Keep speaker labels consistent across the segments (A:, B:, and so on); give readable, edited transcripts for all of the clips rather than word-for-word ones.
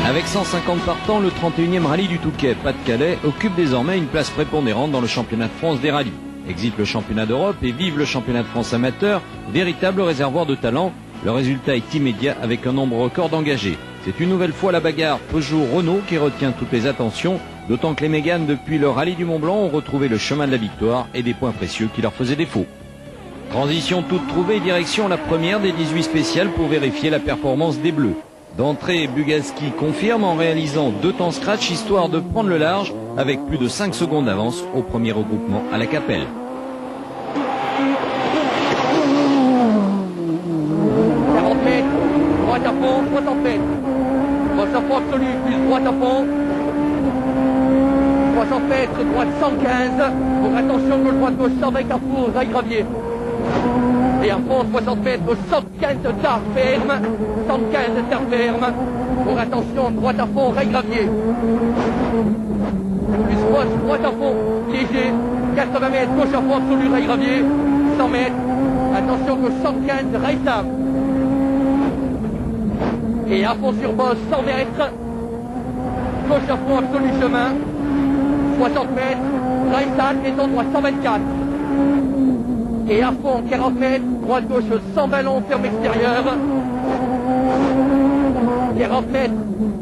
A: Avec 150 partants, le 31e rallye du Touquet, Pas-de-Calais, occupe désormais une place prépondérante dans le championnat de France des rallyes. Exit le championnat d'Europe et vive le championnat de France amateur, véritable réservoir de talent. Le résultat est immédiat avec un nombre record d'engagés. C'est une nouvelle fois la bagarre Peugeot-Renault qui retient toutes les attentions, d'autant que les Méganes, depuis le rallye du Mont-Blanc, ont retrouvé le chemin de la victoire et des points précieux qui leur faisaient défaut. Transition toute trouvée, direction la première des 18 spéciales pour vérifier la performance des Bleus. D'entrée, Bugalski confirme en réalisant 2 temps scratch, histoire de prendre le large avec plus de 5 secondes d'avance au premier regroupement à la Capelle.
B: Droite à fond, 60 mètres. Droite à fond absolu, plus droite à fond. 60 mètres, droite 115. Pour attention, gauche, 120 Carrefour, rail gravier. Et à fond, 60 mètres, 115 terre ferme. 115 terre ferme. Pour attention, droite à fond, rail gravier. Plus poste, droite à fond, léger. 80 mètres, gauche à fond absolu, rail gravier. 100 mètres. Attention, gauche 115, rail table. Et à fond sur bosse, 100 mètres. Gauche à fond, absolu chemin. 60 mètres. Rail table, maison droite, 124. Et à fond, 40 mètres. Droite gauche, 100 ballons, ferme extérieur. 40 mètres.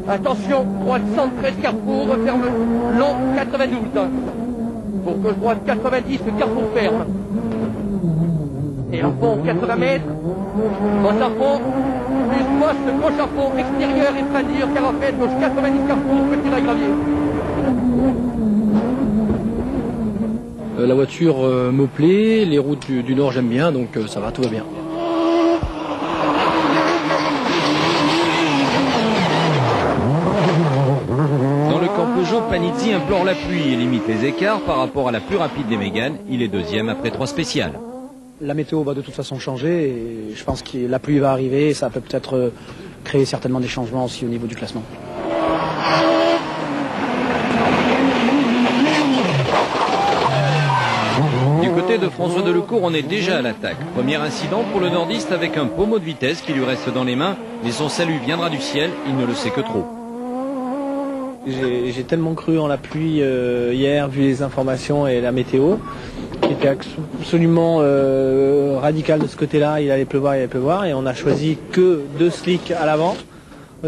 B: Attention, droite 113 Carrefour, ferme long 92. Pour gauche droite 90, Carrefour ferme. Et à fond, 80 mètres. Bosse à fond. Plus poste, gauche à fond, extérieur et frein dur, 40 mètres, gauche 90 Carrefour, petit rail gravier.
C: La voiture me plaît, les routes du Nord j'aime bien, donc ça va, tout va bien.
A: Dans le camp Peugeot, Panizzi implore la pluie et limite les écarts par rapport à la plus rapide des Méganes. Il est deuxième après 3 spéciales.
C: La météo va de toute façon changer et je pense que la pluie va arriver et ça peut peut-être créer certainement des changements aussi au niveau du classement.
A: Du côté de François Delecourt, on est déjà à l'attaque. Premier incident pour le nordiste avec un pommeau de vitesse qui lui reste dans les mains, mais son salut viendra du ciel, il ne le sait que trop.
C: J'ai tellement cru en la pluie hier, vu les informations et la météo, qui était absolument radical de ce côté-là, il allait pleuvoir, et on a choisi que 2 slicks à l'avant.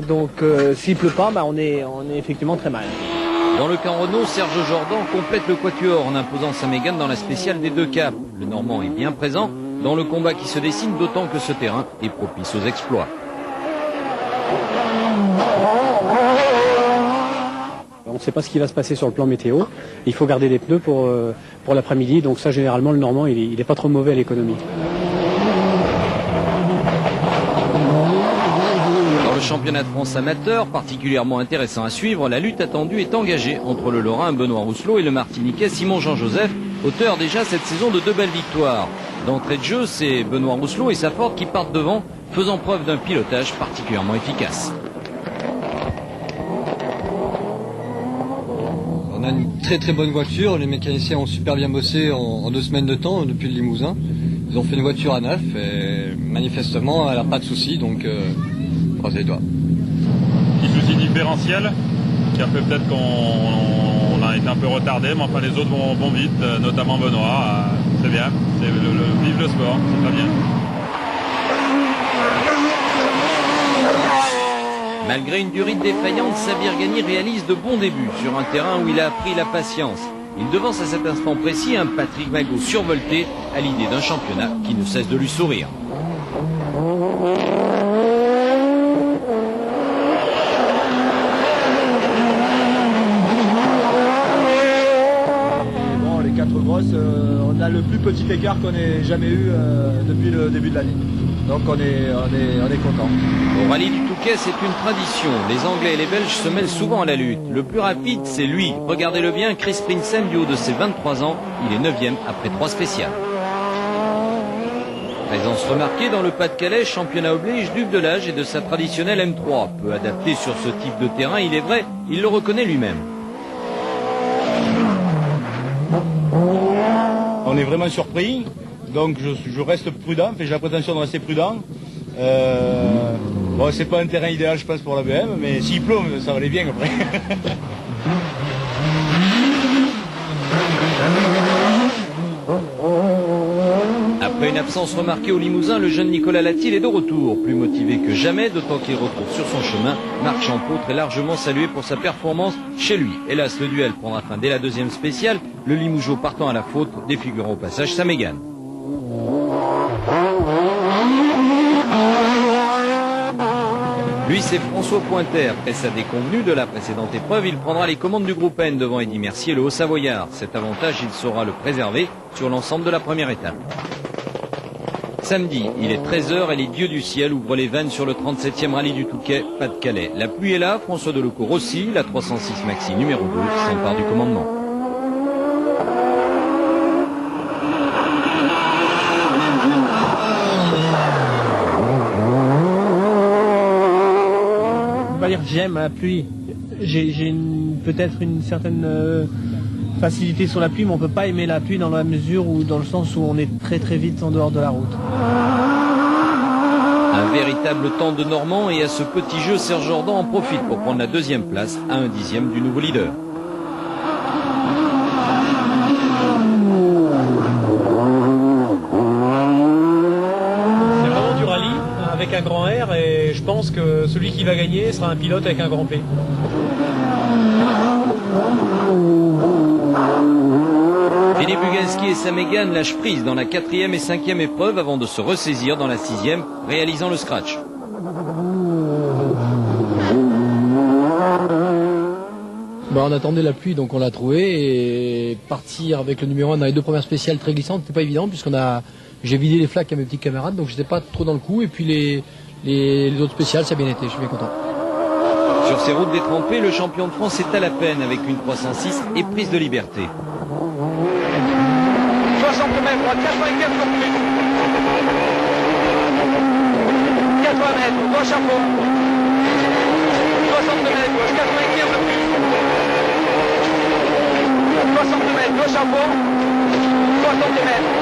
C: Donc s'il pleut pas, on est effectivement très mal.
A: Dans le camp Renault, Serge Jordan complète le quatuor en imposant sa Mégane dans la spéciale des 2 caps. Le Normand est bien présent dans le combat qui se dessine, d'autant que ce terrain est propice aux exploits.
C: On ne sait pas ce qui va se passer sur le plan météo. Il faut garder des pneus pour l'après-midi. Donc ça, généralement, le Normand, il n'est pas trop mauvais à l'économie.
A: Dans le championnat de France amateur, particulièrement intéressant à suivre, la lutte attendue est engagée entre le Lorrain Benoît Rousselot et le Martiniquais Simon Jean-Joseph, auteur déjà cette saison de 2 belles victoires. D'entrée de jeu, c'est Benoît Rousselot et sa Ford qui partent devant, faisant preuve d'un pilotage particulièrement efficace.
D: On a une très bonne voiture, les mécaniciens ont super bien bossé en 2 semaines de temps depuis le Limousin. Ils ont fait une voiture à neuf et manifestement elle n'a pas de soucis, donc croisez les doigts.
E: Petit souci différentiel qui a fait peut-être qu'on a été un peu retardé, mais enfin les autres vont vite, notamment Benoît. C'est bien, vive le sport, c'est très bien.
A: Malgré une durite défaillante, Sabir Ghani réalise de bons débuts sur un terrain où il a appris la patience. Il devance à cet instant précis un Patrick Magot survolté à l'idée d'un championnat qui ne cesse de lui sourire.
F: Bon, les 4 grosses, on a le plus petit écart qu'on ait jamais eu depuis le début de l'année. Donc on est content.
A: Au rallye du Touquet, c'est une tradition. Les Anglais et les Belges se mêlent souvent à la lutte. Le plus rapide, c'est lui. Regardez-le bien, Chris Prinsen, du haut de ses 23 ans. Il est 9e après 3 spéciales. Présence remarquée dans le Pas-de-Calais, championnat oblige, dupe de l'âge et de sa traditionnelle M3. Peu adapté sur ce type de terrain, il est vrai, il le reconnaît lui-même.
G: On est vraiment surpris. Donc je reste prudent, j'ai la prétention de rester prudent. Bon, c'est pas un terrain idéal, je pense, pour la BM, mais s'il pleut, ça va aller bien après.
A: Après une absence remarquée au Limousin, le jeune Nicolas Latil est de retour, plus motivé que jamais, d'autant qu'il retrouve sur son chemin Marc Champeau, très largement salué pour sa performance chez lui. Hélas, le duel prendra fin dès la deuxième spéciale, le Limougeot partant à la faute, défigurant au passage sa Mégane. Lui, c'est François Pointer. Après sa déconvenue de la précédente épreuve, il prendra les commandes du groupe N devant Eddy Mercier, le Haut-Savoyard. Cet avantage, il saura le préserver sur l'ensemble de la première étape. Samedi, il est 13h et les dieux du ciel ouvrent les vannes sur le 37e rallye du Touquet, Pas-de-Calais. La pluie est là, François Delecourt aussi, la 306 Maxi numéro 2 s'empare du commandement.
C: J'aime la pluie. J'ai peut-être une certaine facilité sur la pluie, mais on ne peut pas aimer la pluie dans la mesure ou dans le sens où on est très très vite en dehors de la route.
A: Un véritable temps de Normand et à ce petit jeu, Serge Jordan en profite pour prendre la deuxième place à 1/10 du nouveau leader.
H: C'est vraiment du rallye avec un grand R et je pense que celui qui va gagner sera un pilote avec un grand P.
A: Philippe Bugalski et sa Mégane lâchent prise dans la 4e et 5e épreuve avant de se ressaisir dans la 6e, réalisant le scratch.
I: On attendait la pluie, donc on l'a trouvé, et partir avec le numéro 1 dans les deux premières spéciales très glissantes, c'était pas évident, j'ai vidé les flaques à mes petits camarades, donc j'étais pas trop dans le coup, et puis les autres spéciales, ça a bien été, je suis bien content.
A: Sur ces routes détrempées, le champion de France est à la peine avec une 306 et prise de liberté.
B: 60 mètres, 95 pour plus. 80 mètres, droit chapeau. 60 mètres, gauche 95 de plus. 60 mètres, gauche chapeau. 60 mètres.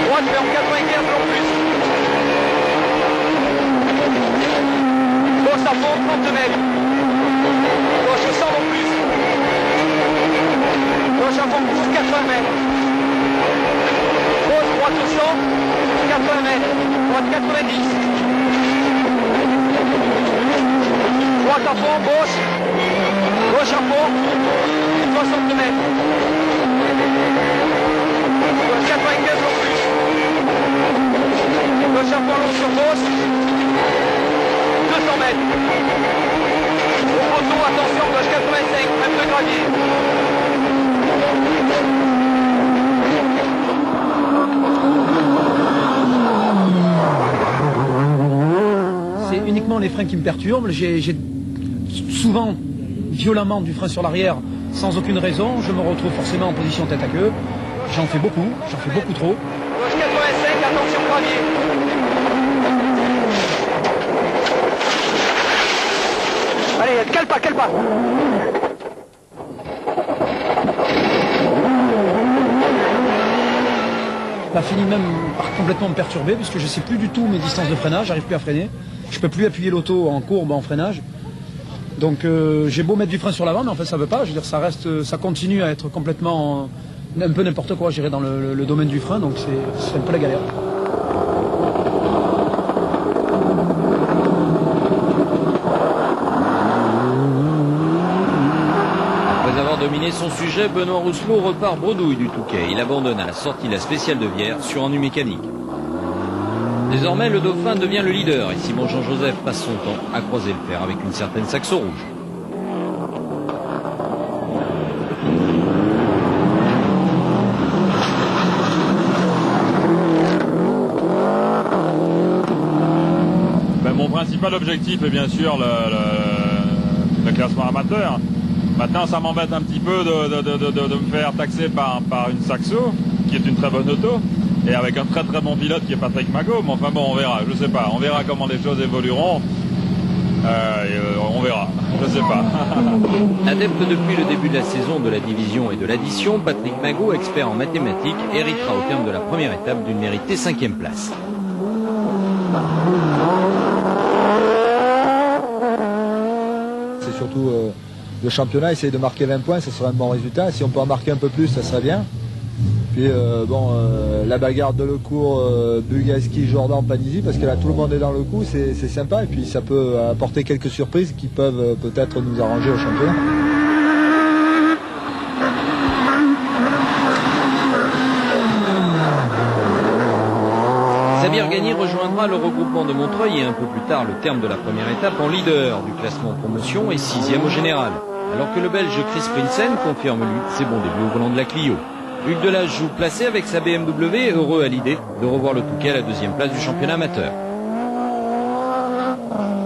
B: Droite vers 95 pour plus. Gauche chapeau, 30 mètres. Gauche 100 pour plus. Gauche chapeau, 80 mètres. Gauche, droite 100, 80 mètres, droite 90. Droite à fond, gauche à fond, 60 mètres. Gauche 95 au plus. Gauche à fond, long sur gauche, 200 mètres. Au poteau, attention, gauche 85, même de gravier.
J: C'est uniquement les freins qui me perturbent. J'ai souvent violemment du frein sur l'arrière sans aucune raison. Je me retrouve forcément en position tête à queue. J'en fais beaucoup trop.
B: Gauche 85, attention gravier. Allez, cale pas.
J: Ça finit même par complètement me perturber parce que je ne sais plus du tout mes distances de freinage, j'arrive plus à freiner. Je peux plus appuyer l'auto en courbe, en freinage. Donc j'ai beau mettre du frein sur l'avant, mais en fait ça veut pas. Je veux dire, ça continue à être complètement un peu n'importe quoi, je dirais, dans le domaine du frein. Donc c'est un peu la galère.
A: Après avoir dominé son sujet, Benoît Rousselot repart bredouille du Touquet. Il abandonne à la sortie la spéciale de Vierre sur ennui mécanique. Désormais, le Dauphin devient le leader et Simon Jean-Joseph passe son temps à croiser le fer avec une certaine Saxo rouge.
E: Mon principal objectif est bien sûr le classement amateur. Maintenant, ça m'embête un petit peu de me faire taxer par une Saxo, qui est une très bonne auto, et avec un très très bon pilote qui est Patrick Magot. Mais enfin bon, on verra, je sais pas. On verra comment les choses évolueront. On verra, je sais pas.
A: Adepte depuis le début de la saison de la division et de l'addition, Patrick Magot, expert en mathématiques, héritera au terme de la première étape d'une méritée 5e place.
F: c'est surtout le championnat, essayer de marquer 20 points, ça serait un bon résultat. Si on peut en marquer un peu plus, ça serait bien. Puis la bagarre de Lecourt, Bugalski, Jordan, Panizzi, parce que là tout le monde est dans le coup, c'est sympa et puis ça peut apporter quelques surprises qui peuvent peut-être nous arranger au championnat.
A: Samir Gagny rejoindra le regroupement de Montreuil et un peu plus tard le terme de la première étape en leader du classement promotion et 6e au général. Alors que le Belge Chris Prinsen confirme lui ses bons débuts au volant de la Clio. Hugues Delage joue placé avec sa BMW, heureux à l'idée de revoir le Touquet à la 2e place du championnat amateur.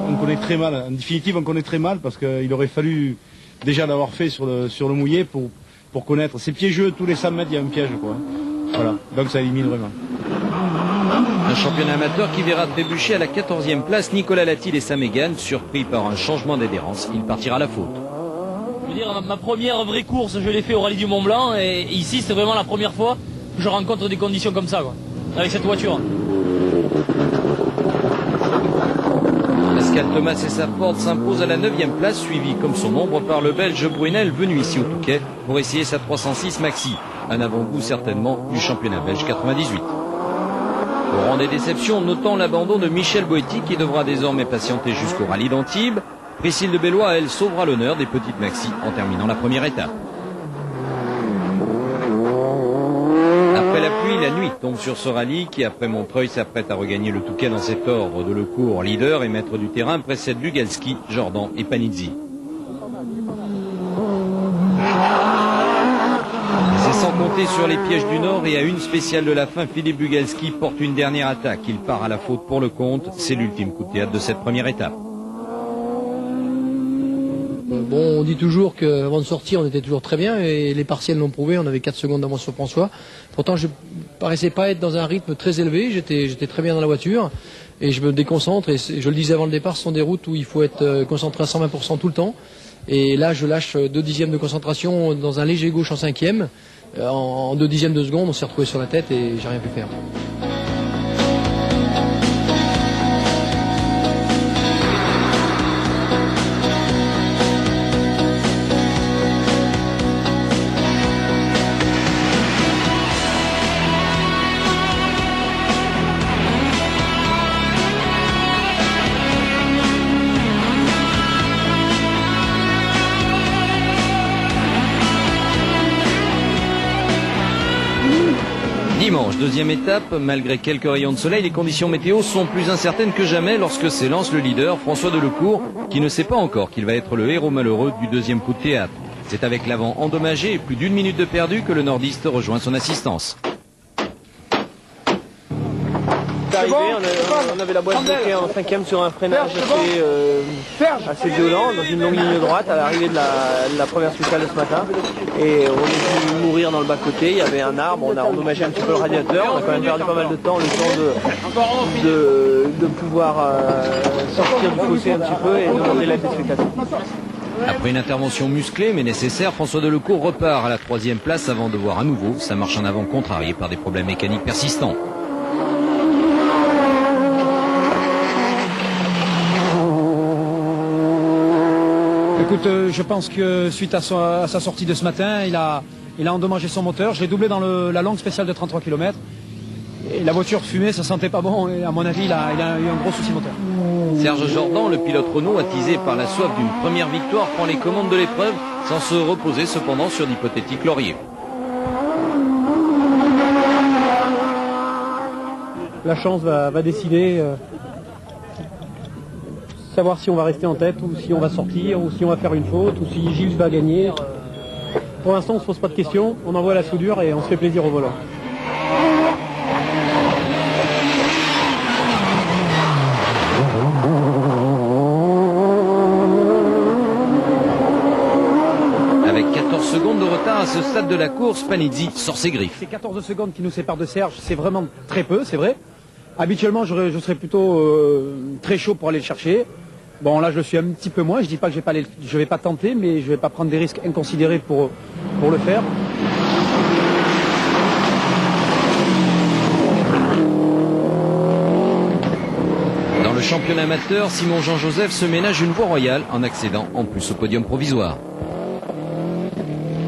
G: On connaît très mal, en définitive on connaît très mal parce qu'il aurait fallu déjà l'avoir fait sur le mouillé pour connaître. C'est piégeux, tous les 100 mètres il y a un piège quoi. Voilà, donc ça élimine vraiment.
A: Un championnat amateur qui verra trébucher à la 14e place Nicolas Latil et Sam Egan, surpris par un changement d'adhérence. Il partira à la faute.
K: Je veux dire, ma première vraie course, je l'ai fait au rallye du Mont Blanc et ici c'est vraiment la première fois que je rencontre des conditions comme ça, quoi, avec cette voiture.
A: Pascal Thomas et sa Ford s'imposent à la 9e place, suivi comme son ombre par le Belge Brunel venu ici au Touquet pour essayer sa 306 Maxi. Un avant-goût certainement du championnat belge 98. Au rang des déceptions, notons l'abandon de Michel Boetti qui devra désormais patienter jusqu'au rallye d'Antibes. Priscille de Bellois, elle, sauvera l'honneur des petites Maxi en terminant la première étape. Après la pluie, la nuit tombe sur ce rallye qui, après Montreuil, s'apprête à regagner le Touquet dans cet ordre de Lecourt, leader et maître du terrain, précède Bugalski, Jordan et Panizzi. C'est sans compter sur les pièges du Nord et à une spéciale de la fin, Philippe Bugalski porte une dernière attaque. Il part à la faute pour le compte. C'est l'ultime coup de théâtre de cette première étape.
I: Bon, on dit toujours qu'avant de sortir, on était toujours très bien et les partiels l'ont prouvé. On avait 4 secondes d'avance sur François. Pourtant, je paraissais pas être dans un rythme très élevé. J'étais très bien dans la voiture et je me déconcentre. Et je le disais avant le départ, ce sont des routes où il faut être concentré à 120% tout le temps. Et là, je lâche 2 dixièmes de concentration dans un léger gauche en 5e. En 2 dixièmes de seconde, on s'est retrouvé sur la tête et j'ai rien pu faire.
A: Dimanche, 2e étape, malgré quelques rayons de soleil, les conditions météo sont plus incertaines que jamais lorsque s'élance le leader François Delecourt, qui ne sait pas encore qu'il va être le héros malheureux du 2e coup de théâtre. C'est avec l'avant endommagé et plus d'1 minute de perdu que le nordiste rejoint son assistance.
C: On avait la boîte bloquée en 5e sur un freinage assez violent, dans une longue ligne droite à l'arrivée de la première spéciale de ce matin. Et on est dû mourir dans le bas-côté, il y avait un arbre, on a endommagé un petit peu le radiateur, on a quand même perdu pas mal de temps, le temps de pouvoir sortir du fossé un petit peu et demander l'aide des spectateurs.
A: Après une intervention musclée mais nécessaire, François Delecourt repart à la 3e place avant de voir à nouveau sa marche en avant contrariée par des problèmes mécaniques persistants.
J: Écoute, je pense que suite à sa sortie de ce matin, il a endommagé son moteur. Je l'ai doublé dans la longue spéciale de 33 km. Et la voiture fumait, ça sentait pas bon. Et à mon avis, il a eu un gros souci moteur.
A: Serge Jordan, le pilote Renault, attisé par la soif d'une première victoire, prend les commandes de l'épreuve, sans se reposer cependant sur d'hypothétiques lauriers.
C: La chance va décider. Savoir si on va rester en tête ou si on va sortir ou si on va faire une faute ou si Gilles va gagner. Pour l'instant on ne se pose pas de questions, on envoie la soudure et on se fait plaisir au volant.
A: Avec 14 secondes de retard à ce stade de la course, Panizzi sort ses griffes.
J: Ces 14 secondes qui nous séparent de Serge, c'est vraiment très peu, c'est vrai. Habituellement, je serais plutôt très chaud pour aller le chercher. Bon, là, je le suis un petit peu moins. Je dis pas que je vais pas tenter, mais je vais pas prendre des risques inconsidérés pour le faire.
A: Dans le championnat amateur, Simon Jean-Joseph se ménage une voie royale en accédant en plus au podium provisoire.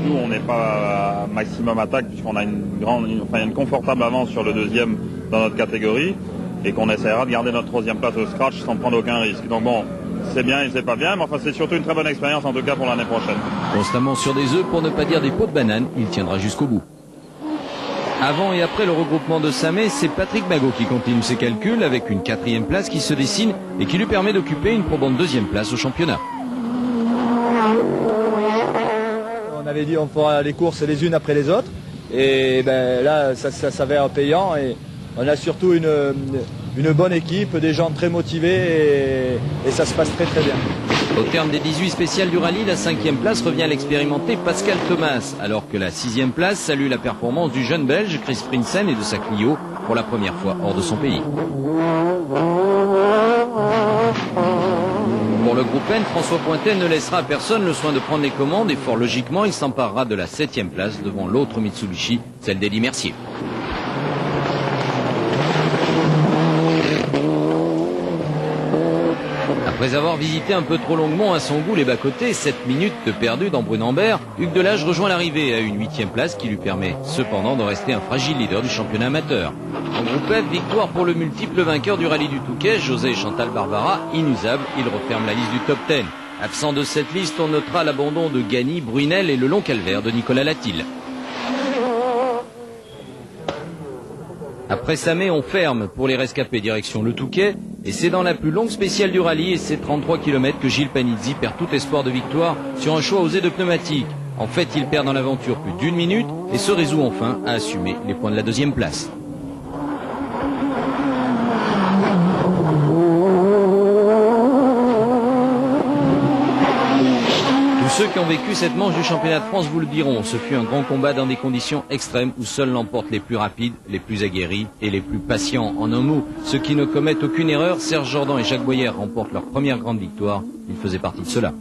E: Nous, on n'est pas à maximum attaque puisqu'on a une confortable avance sur le deuxième dans notre catégorie et qu'on essaiera de garder notre troisième place au scratch sans prendre aucun risque. Donc bon, c'est bien et c'est pas bien, mais enfin c'est surtout une très bonne expérience en tout cas pour l'année prochaine.
A: Constamment sur des œufs, pour ne pas dire des pots de banane, il tiendra jusqu'au bout. Avant et après le regroupement de Samé, c'est Patrick Magot qui continue ses calculs avec une 4e place qui se dessine et qui lui permet d'occuper une probante 2e place au championnat.
F: On avait dit on fera les courses les unes après les autres et ben là ça s'avère payant et on a surtout une bonne équipe, des gens très motivés et ça se passe très très bien.
A: Au terme des 18 spéciales du rallye, la 5e place revient à l'expérimenté Pascal Thomas, alors que la 6e place salue la performance du jeune Belge Chris Prinsen et de sa Clio pour la première fois hors de son pays. Pour le groupe N, François Pointet ne laissera à personne le soin de prendre les commandes et fort logiquement, il s'emparera de la 7e place devant l'autre Mitsubishi, celle d'Elie Mercier. Après avoir visité un peu trop longuement à son goût les bas-côtés, 7 minutes de perdu dans Brunambert, Hugues Delage rejoint l'arrivée à une 8e place qui lui permet cependant de rester un fragile leader du championnat amateur. En groupe F, victoire pour le multiple vainqueur du rallye du Touquet, José et Chantal Barbara, inusable, il referme la liste du top 10. Absent de cette liste, on notera l'abandon de Gagny, Brunel et le long calvaire de Nicolas Latil. Après Samé, on ferme pour les rescapés direction le Touquet. Et c'est dans la plus longue spéciale du rallye et ses 33 km que Gilles Panizzi perd tout espoir de victoire sur un choix osé de pneumatique. En fait, il perd dans l'aventure plus d'1 minute et se résout enfin à assumer les points de la 2e place. Tous ceux qui ont vécu cette manche du championnat de France vous le diront, ce fut un grand combat dans des conditions extrêmes où seuls l'emportent les plus rapides, les plus aguerris et les plus patients. En un mot, ceux qui ne commettent aucune erreur, Serge Jordan et Jacques Boyer remportent leur première grande victoire, ils faisaient partie de cela.